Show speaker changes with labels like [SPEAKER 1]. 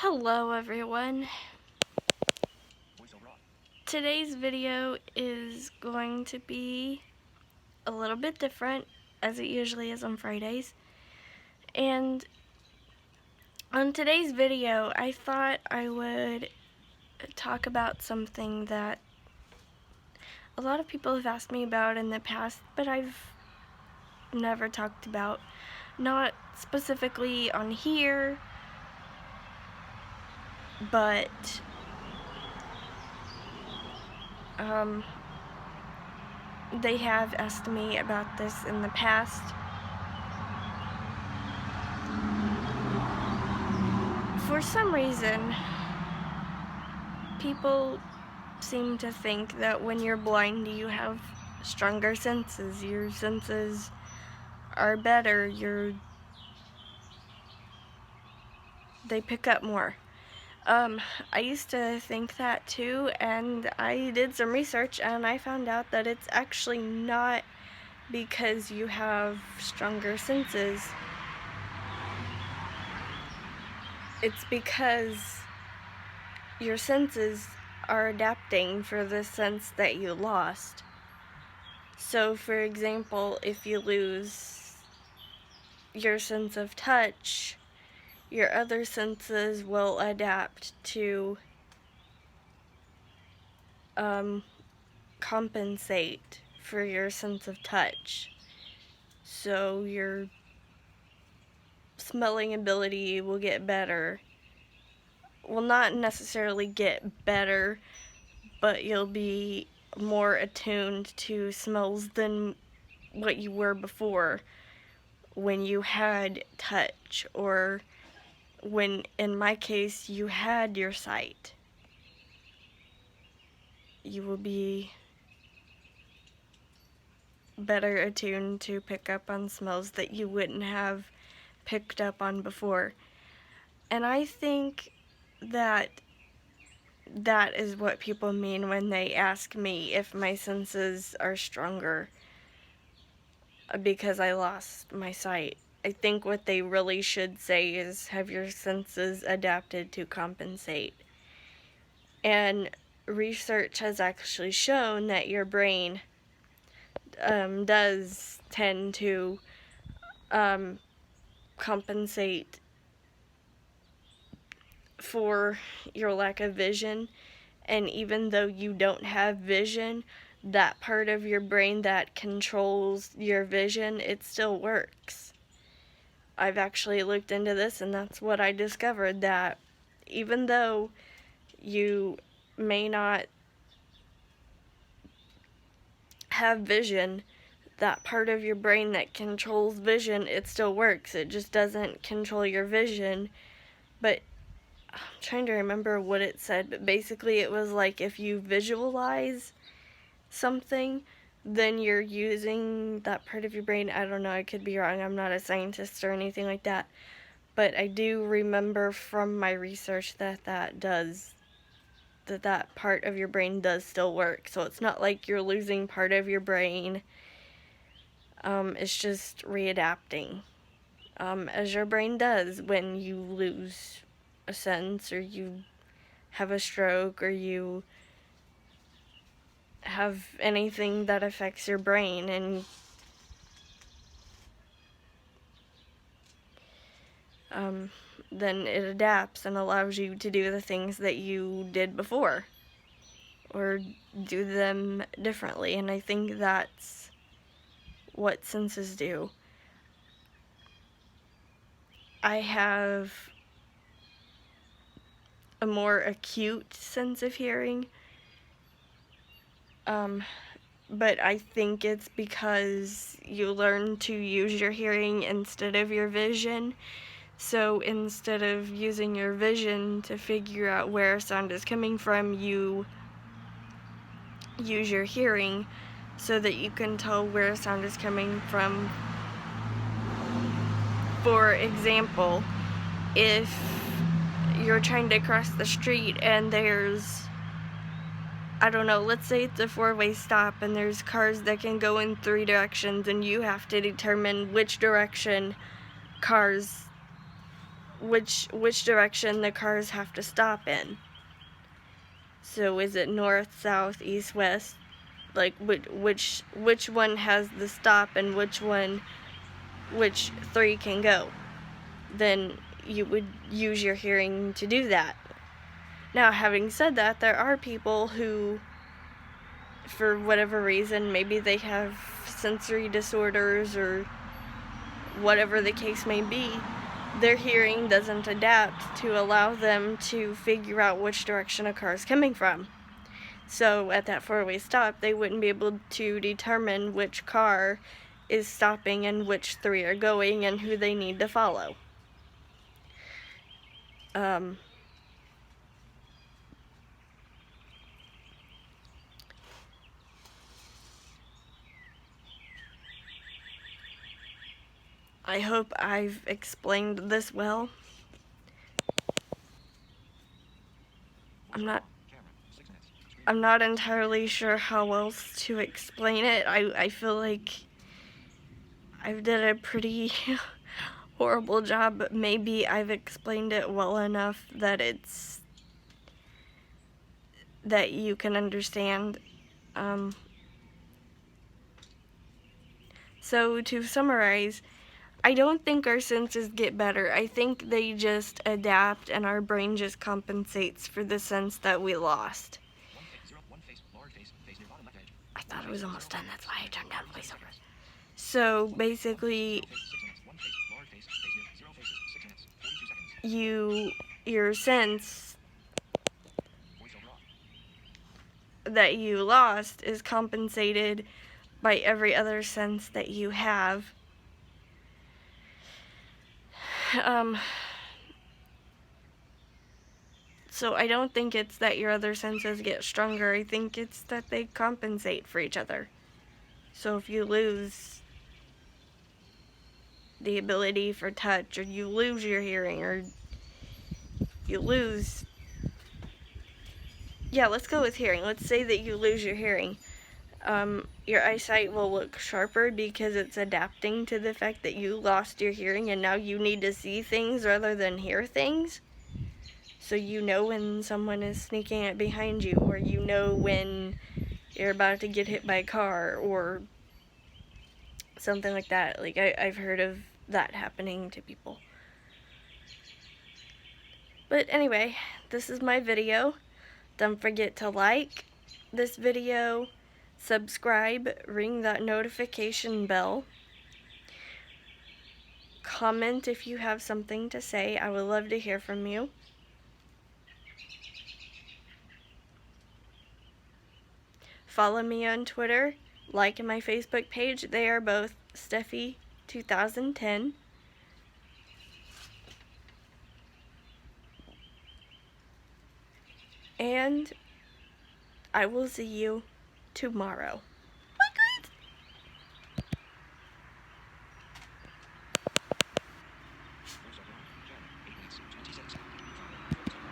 [SPEAKER 1] Hello everyone. Today's video is going to be a little bit different as it usually is on Fridays. And on today's video, I thought I would talk about something that a lot of people have asked me about in the past, but I've never talked about. Not specifically on here, but they have asked me about this in the past. For some reason, people seem to think that when you're blind, you have stronger senses. Your senses are better. They pick up more. I used to think that too, and I did some research and I found out that it's actually not because you have stronger senses. It's because your senses are adapting for the sense that you lost. So, for example, if you lose your sense of touch, your other senses will adapt to compensate for your sense of touch. So your smelling ability will get better. Well, not necessarily get better, but you'll be more attuned to smells than what you were before when you had touch, or when, in my case, you had your sight. You will be better attuned to pick up on smells that you wouldn't have picked up on before. And I think that that is what people mean when they ask me if my senses are stronger because I lost my sight. I think what they really should say is, have your senses adapted to compensate? And research has actually shown that your brain does tend to compensate for your lack of vision. And even though you don't have vision, that part of your brain that controls your vision, it still works. I've actually looked into this, and that's what I discovered, that even though you may not have vision, that part of your brain that controls vision, it still works. It just doesn't control your vision. But I'm trying to remember what it said, but basically it was like, if you visualize something, then you're using that part of your brain. I don't know, I could be wrong. I'm not a scientist or anything like that. But I do remember from my research that that part of your brain does still work. So it's not like you're losing part of your brain. It's just readapting. As your brain does when you lose a sense, or you have a stroke, or you have anything that affects your brain, and then it adapts and allows you to do the things that you did before, or do them differently. And I think that's what senses do. I have a more acute sense of hearing, but I think it's because you learn to use your hearing instead of your vision. So instead of using your vision to figure out where sound is coming from, you use your hearing so that you can tell where sound is coming from. For example, if you're trying to cross the street and there's, I don't know, let's say it's a four-way stop and there's cars that can go in three directions, and you have to determine which direction cars which direction the cars have to stop in. So is it north, south, east, west? Like which one has the stop and which three can go? Then you would use your hearing to do that. Now, having said that, there are people who, for whatever reason, maybe they have sensory disorders or whatever the case may be, their hearing doesn't adapt to allow them to figure out which direction a car is coming from. So at that four-way stop, they wouldn't be able to determine which car is stopping and which three are going and who they need to follow. I hope I've explained this well. I'm not entirely sure how else to explain it. I feel like I've done a pretty horrible job, but maybe I've explained it well enough that that you can understand. So to summarize, I don't think our senses get better. I think they just adapt and our brain just compensates for the sense that we lost. I thought it was almost done, that's why I turned down voiceover. So basically, your sense that you lost is compensated by every other sense that you have. So I don't think it's that your other senses get stronger. I think it's that they compensate for each other. So if you lose the ability for touch, or you lose your hearing, or you lose... Yeah, let's go with hearing. Let's say that you lose your hearing. Your eyesight will look sharper because it's adapting to the fact that you lost your hearing and now you need to see things rather than hear things. So you know when someone is sneaking up behind you, or you know when you're about to get hit by a car, or something like that. Like, I've heard of that happening to people. But anyway, this is my video. Don't forget to like this video, subscribe, ring that notification bell. Comment if you have something to say. I would love to hear from you. Follow me on Twitter, like my Facebook page. They are both Steffi2010. And I will see you tomorrow.